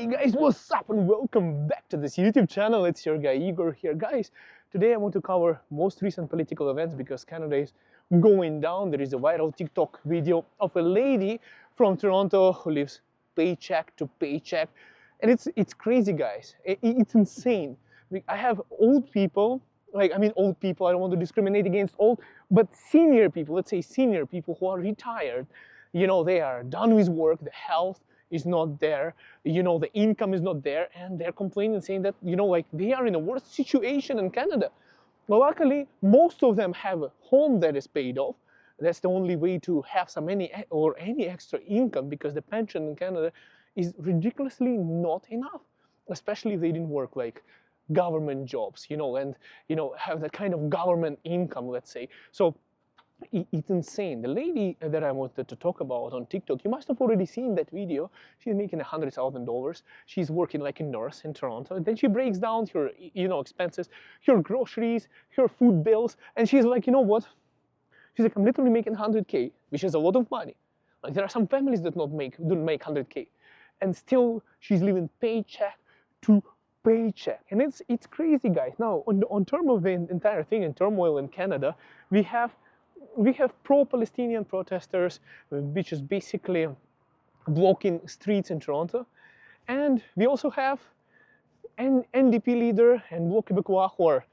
Hey guys, what's up and welcome back to this YouTube channel. It's your guy Igor here. Guys, today I want to cover most recent political events because Canada is going down. There is a viral TikTok video of a lady from Toronto who lives paycheck to paycheck. And it's crazy, guys. It's insane. I have old people, old people, I don't want to discriminate against old, but senior people, let's say senior people who are retired. You know, they are done with work, the health is not there, you know, the income is not there, and they're complaining, saying that, you know, like they are in a worse situation in Canada. Well, luckily, most of them have a home that is paid off. That's the only way to have any extra income, because the pension in Canada is ridiculously not enough, especially if they didn't work like government jobs, you know, and, you know, have that kind of government income, let's say. So it's insane. The lady that I wanted to talk about on TikTok, you must have already seen that video. She's making $100,000. She's working like a nurse in Toronto. And then she breaks down her, you know, expenses, her groceries, her food bills. And she's like, you know what? She's like, I'm literally making 100K, which is a lot of money. Like there are some families that don't make 100K. And still she's living paycheck to paycheck. And it's crazy, guys. Now, on term of the entire thing in turmoil in Canada, we have pro-Palestinian protesters, which is basically blocking streets in Toronto. And we also have an NDP leader and Bloc Québécois who are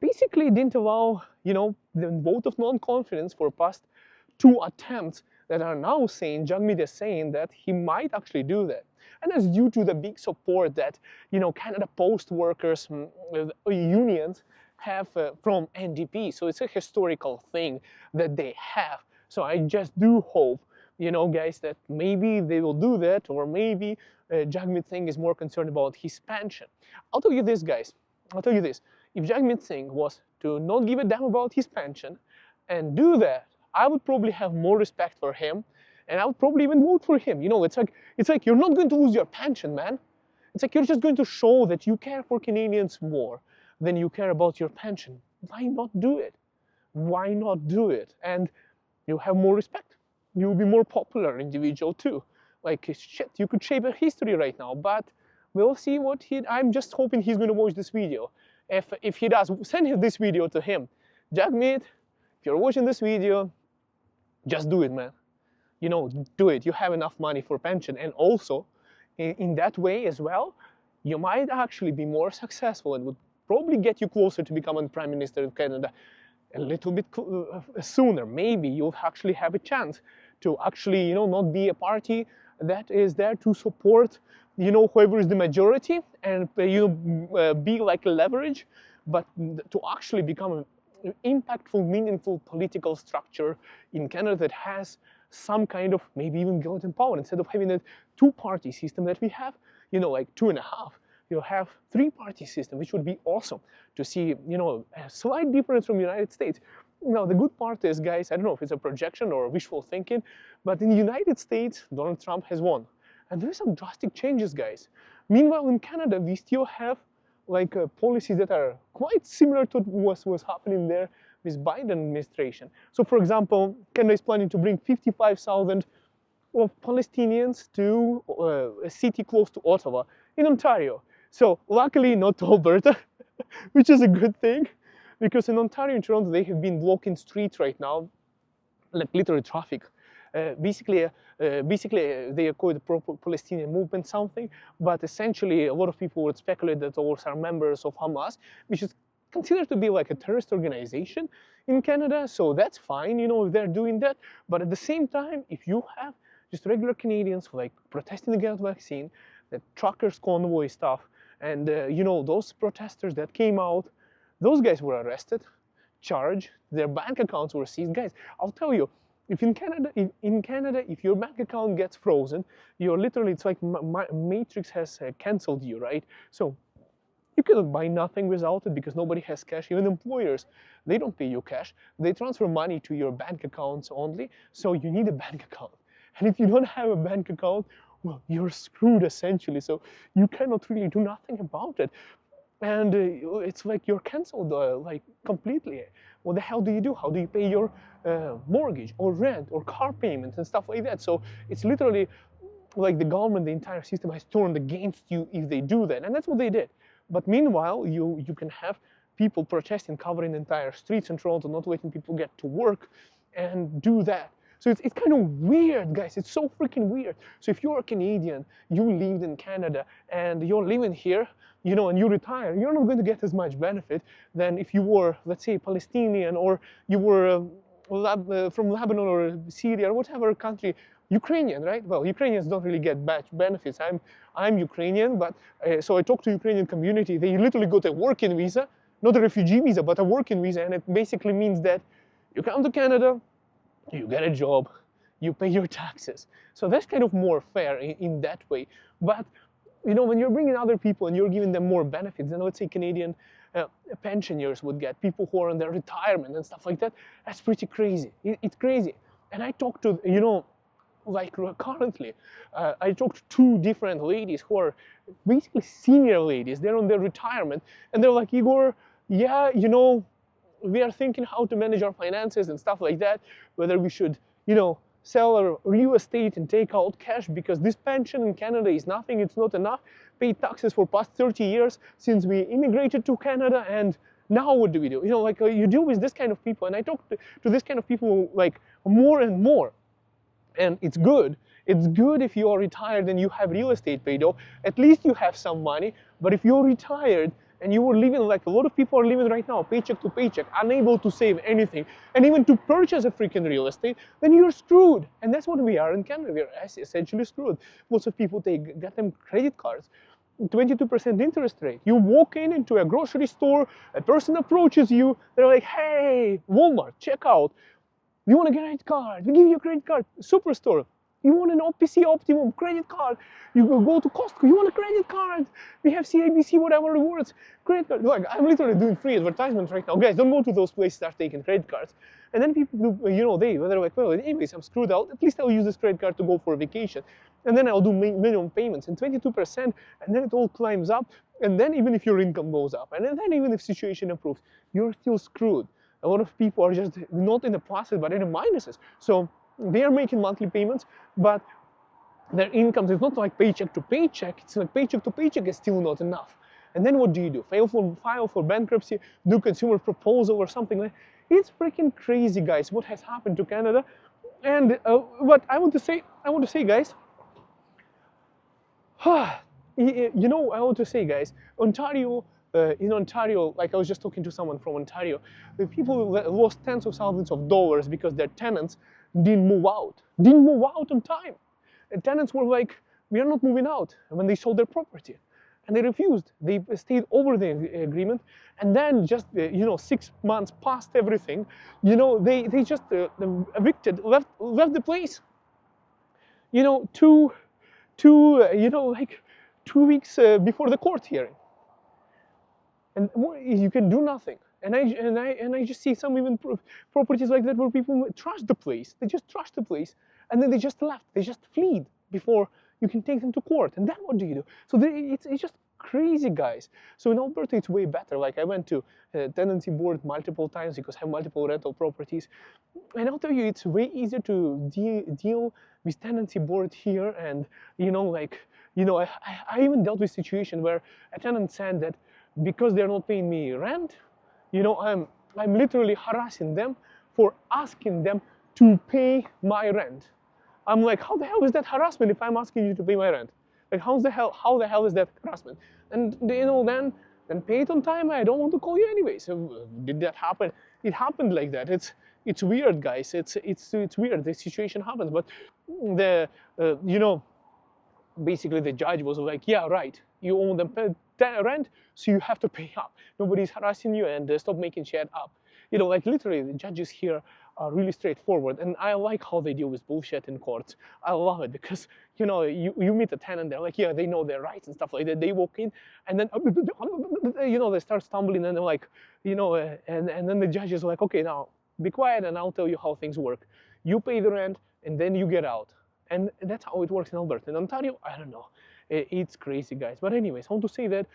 basically didn't allow, you know, the vote of non-confidence for past 2 attempts, that are now saying, Jagmeet is saying that he might actually do that. And that's due to the big support that, you know, Canada Post workers, unions, have from NDP. So it's a historical thing that they have. So I just do hope, you know, guys, that maybe they will do that, or maybe Jagmeet Singh is more concerned about his pension. I'll tell you this, guys. I'll tell you this. If Jagmeet Singh was to not give a damn about his pension and do that, I would probably have more respect for him, and I would probably even vote for him. You know, it's like you're not going to lose your pension, man. It's like you're just going to show that you care for Canadians more than you care about your pension. Why not do it? Why not do it? And you have more respect. You'll be more popular individual too. Like, shit, you could shape a history right now, but we'll see what I'm just hoping he's going to watch this video. If he does, send this video to him. Jagmeet, if you're watching this video, just do it, man. You know, do it. You have enough money for pension. And also, in that way as well, you might actually be more successful and would probably get you closer to becoming Prime Minister of Canada a little bit sooner. Maybe you'll actually have a chance to actually, you know, not be a party that is there to support, you know, whoever is the majority and, you know, be like a leverage, but to actually become an impactful, meaningful political structure in Canada that has some kind of maybe even golden power, instead of having a 2-party system that we have, you know, like 2.5. You'll have 3-party system, which would be awesome to see, you know, a slight difference from the United States. Now, the good part is, guys, I don't know if it's a projection or wishful thinking, but in the United States, Donald Trump has won. And there's some drastic changes, guys. Meanwhile, in Canada, we still have like policies that are quite similar to what was happening there with Biden administration. So, for example, Canada is planning to bring 55,000 of Palestinians to a city close to Ottawa in Ontario. So luckily not to Alberta, which is a good thing, because in Ontario and Toronto they have been blocking streets right now, like literally traffic. Basically they call it the pro-Palestinian movement something, but essentially a lot of people would speculate that those are members of Hamas, which is considered to be like a terrorist organization in Canada. So that's fine, you know, if they're doing that. But at the same time, if you have just regular Canadians like protesting against vaccine, the truckers convoy stuff, and you know, those protesters that came out, those guys were arrested, charged, their bank accounts were seized. Guys, I'll tell you, if in Canada, if your bank account gets frozen, you're literally, it's like Matrix has canceled you, right? So you cannot buy nothing without it, because nobody has cash. Even employers, they don't pay you cash. They transfer money to your bank accounts only, so you need a bank account. And if you don't have a bank account, well, you're screwed essentially. So you cannot really do nothing about it. And it's like you're canceled like completely. What the hell do you do? How do you pay your mortgage or rent or car payments and stuff like that? So it's literally like the government, the entire system has turned against you if they do that, and that's what they did. But meanwhile, you can have people protesting, covering the entire streets in Toronto, not letting people get to work, and do that. So it's kind of weird, guys. It's so freaking weird. So if you're a Canadian, you lived in Canada, and you're living here, and you retire, you're not going to get as much benefit than if you were, let's say, Palestinian, or you were from Lebanon or Syria or whatever country. Ukrainian, right? Well, Ukrainians don't really get much benefits. I'm Ukrainian, but so I talk to Ukrainian community. They literally got a working visa, not a refugee visa, but a working visa, and it basically means that you come to Canada, you get a job, you pay your taxes. So that's kind of more fair in that way. But when you're bringing other people and you're giving them more benefits, then let's say Canadian pensioners would get, people who are on their retirement and stuff like that, that's pretty crazy. It's crazy. And I talked to, like currently, I talked to two different ladies who are basically senior ladies. They're on their retirement, and they're like, Igor, yeah, we are thinking how to manage our finances and stuff like that, whether we should, sell our real estate and take out cash, because this pension in Canada is nothing, it's not enough, paid taxes for past 30 years since we immigrated to Canada, and now what do we do? Like you deal with this kind of people, and I talk to this kind of people like more and more. And it's good. It's good if you are retired and you have real estate paid off. At least you have some money. But if you're retired and you were living like a lot of people are living right now, paycheck to paycheck, unable to save anything, and even to purchase a freaking real estate, then you're screwed. And that's what we are in Canada. We're essentially screwed. Lots of people get them credit cards. 22% interest rate. You walk into a grocery store, a person approaches you, they're like, hey, Walmart, check out. You want a credit card? We give you a credit card. Superstore. You want an OPC Optimum credit card? You go to Costco. You want a credit card? We have CIBC, whatever rewards. Credit card. Like, I'm literally doing free advertisements right now. Guys, don't go to those places, start taking credit cards. And then people do, they're like, well, anyways, I'm screwed out. At least I'll use this credit card to go for a vacation. And then I'll do minimum payments and 22%. And then it all climbs up. And then even if your income goes up, and then even if situation improves, you're still screwed. A lot of people are just not in the pluses, but in the minuses. So they are making monthly payments, but their incomes is not like paycheck to paycheck. It's like paycheck to paycheck is still not enough. And then what do? File for bankruptcy, do consumer proposal or something like that. It's freaking crazy, guys, what has happened to Canada. And what I want to say, guys, I want to say, guys, Ontario, in Ontario, like I was just talking to someone from Ontario, the people lost tens of thousands of dollars because their tenants didn't move out on time. And tenants were like, we are not moving out when they sold their property. And they refused. They stayed over the agreement. And then just, 6 months past everything, they just evicted, left the place. 2 weeks before the court hearing. And you can do nothing. And I just see some even properties like that where people trash the place. They just trash the place, and then they just left. They just fled before you can take them to court. And then what do you do? So it's just crazy, guys. So in Alberta, it's way better. Like I went to tenancy board multiple times because I have multiple rental properties, and I'll tell you, it's way easier to deal with tenancy board here. And I even dealt with a situation where a tenant said that, because they're not paying me rent, I'm literally harassing them for asking them to pay my rent. I'm like, how the hell is that harassment if I'm asking you to pay my rent? Like, how the hell is that harassment? And then pay it on time. I don't want to call you anyway. So did that happen? It happened like that. It's weird, guys. It's weird. The situation happens, but basically the judge was like, yeah, right. You owe them rent, so you have to pay up. Nobody's harassing you, and stop making shit up. Like literally, the judges here are really straightforward, and I like how they deal with bullshit in courts. I love it because you meet a tenant, they're like, yeah, they know their rights and stuff like that. They walk in, and then they start stumbling, and they're like, and then the judge is like, okay, now be quiet, and I'll tell you how things work. You pay the rent, and then you get out. And that's how it works in Alberta. In Ontario, I don't know. It's crazy, guys. But anyways, I want to say that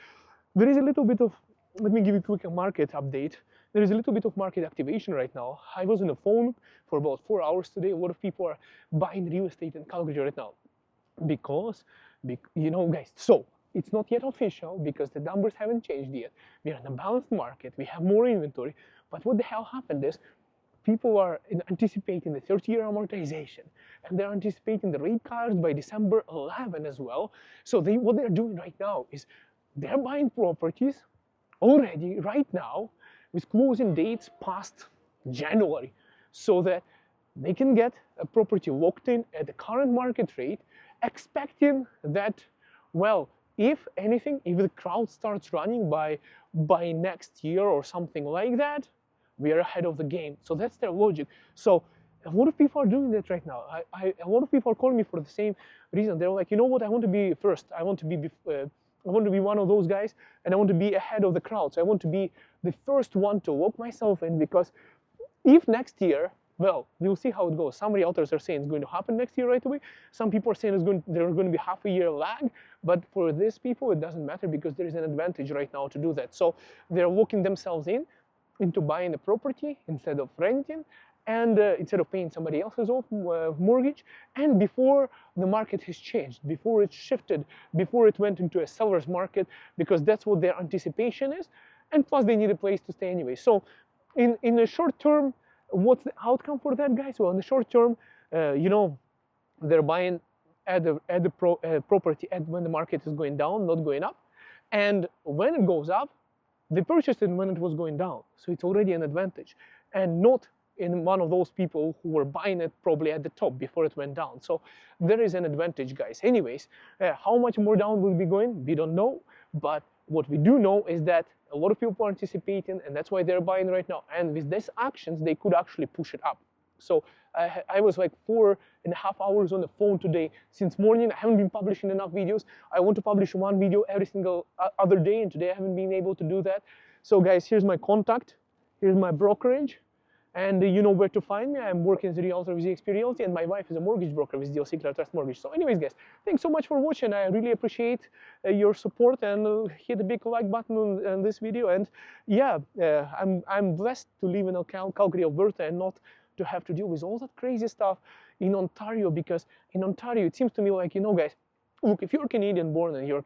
there is a little bit of, let me give you a quick market update. There is a little bit of market activation right now. I was on the phone for about 4 hours today. A lot of people are buying real estate in Calgary right now. because, you know, guys, so it's not yet official because the numbers haven't changed yet. We are in a balanced market, we have more inventory, but what the hell happened is people are anticipating the 30-year amortization, and they're anticipating the rate cards by December 11 as well. So what they're doing right now is they're buying properties already right now with closing dates past January, so that they can get a property locked in at the current market rate, expecting that, well, if anything, if the crowd starts running by next year or something like that, we are ahead of the game. So that's their logic. So a lot of people are doing that right now. A lot of people are calling me for the same reason. They're like, you know what, I want to be first. I want to be one of those guys, and I want to be ahead of the crowd. So I want to be the first one to lock myself in, because if next year, well, we'll see how it goes. Some realtors are saying it's going to happen next year right away. Some people are saying there's going to be half a year lag. But for these people, it doesn't matter, because there is an advantage right now to do that. So they're locking themselves into buying a property instead of renting, and instead of paying somebody else's mortgage, and before the market has changed, before it shifted, before it went into a seller's market, because that's what their anticipation is, and plus they need a place to stay anyway. So in the short term, what's the outcome for that, guys? Well, in the short term, you know, they're buying at the property when the market is going down, not going up, and when it goes up, they purchased it when it was going down, so it's already an advantage, and not in one of those people who were buying it probably at the top before it went down. So there is an advantage, guys. Anyways, how much more down will be going, we don't know, but what we do know is that a lot of people are anticipating, and that's why they're buying right now. And with these actions, they could actually push it up. So I was like 4.5 hours on the phone today since morning. I haven't been publishing enough videos. I want to publish one video every single other day, and today I haven't been able to do that. So guys, here's my contact, here's my brokerage, and you know where to find me. I'm working as a realtor with eXp Realty, and my wife is a mortgage broker with DLC Clear Trust Mortgage. So anyways, guys, thanks so much for watching. I really appreciate your support, and hit the big like button on this video. And yeah, I'm blessed to live in Calgary, Alberta, and not to have to deal with all that crazy stuff in Ontario, because in Ontario it seems to me like, you know, guys, look, if you're Canadian born and you're a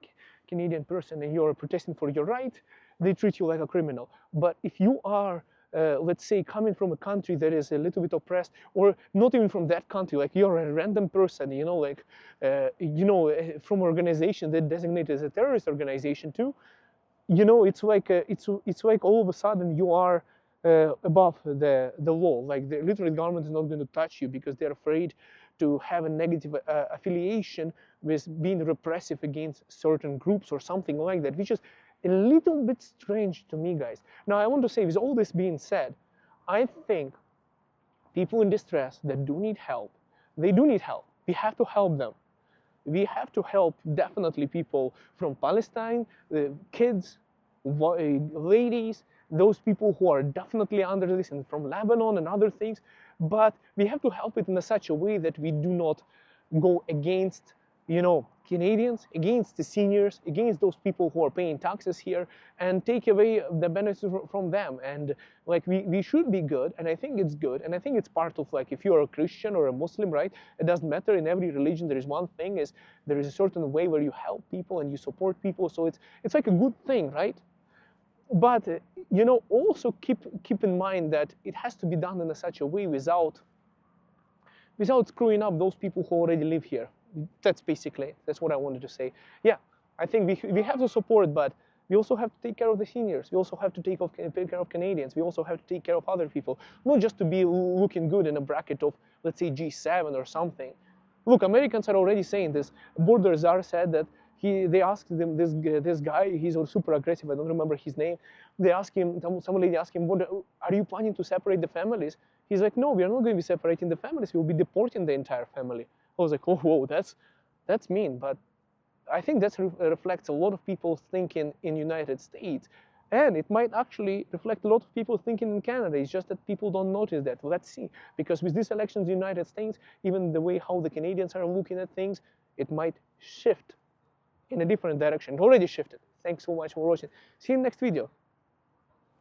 Canadian person and you're protesting for your right, they treat you like a criminal. But if you are let's say coming from a country that is a little bit oppressed, or not even from that country, like you're a random person, you know, like from an organization that designated as a terrorist organization too, you know, it's like all of a sudden you are above the law. Like the literal government is not going to touch you because they're afraid to have a negative affiliation with being repressive against certain groups or something like that, which is a little bit strange to me, guys. Now, I want to say, with all this being said, I think people in distress that do need help, they do need help. We have to help them. We have to help definitely people from Palestine, kids, ladies, those people who are definitely under this, and from Lebanon and other things. But we have to help it in such a way that we do not go against, you know, Canadians, against the seniors, against those people who are paying taxes here, and take away the benefits from them. And like we should be good, and I think it's good, and I think it's part of, like, if you're a Christian or a Muslim, right? It doesn't matter. In every religion, there is one thing: is there is a certain way where you help people and you support people. So it's like a good thing, right? But you know, also keep in mind that it has to be done in such a way without screwing up those people who already live here. That's what I wanted to say. Yeah, I think we have to support, but we also have to take care of the seniors. We also have to take care of Canadians. We also have to take care of other people, not just to be looking good in a bracket of, let's say, G7 or something. Look, Americans are already saying this. Border Czar said that they asked them, this guy, he's super aggressive, I don't remember his name. They asked him, some lady asked him, are you planning to separate the families? He's like, no, we are not going to be separating the families. We will be deporting the entire family. I was like, oh, whoa, that's mean. But I think that reflects a lot of people thinking in United States. And it might actually reflect a lot of people thinking in Canada. It's just that people don't notice that. Let's see. Because with these elections in the United States, even the way how the Canadians are looking at things, it might shift in a different direction. It already shifted. Thanks so much for watching. See you in the next video.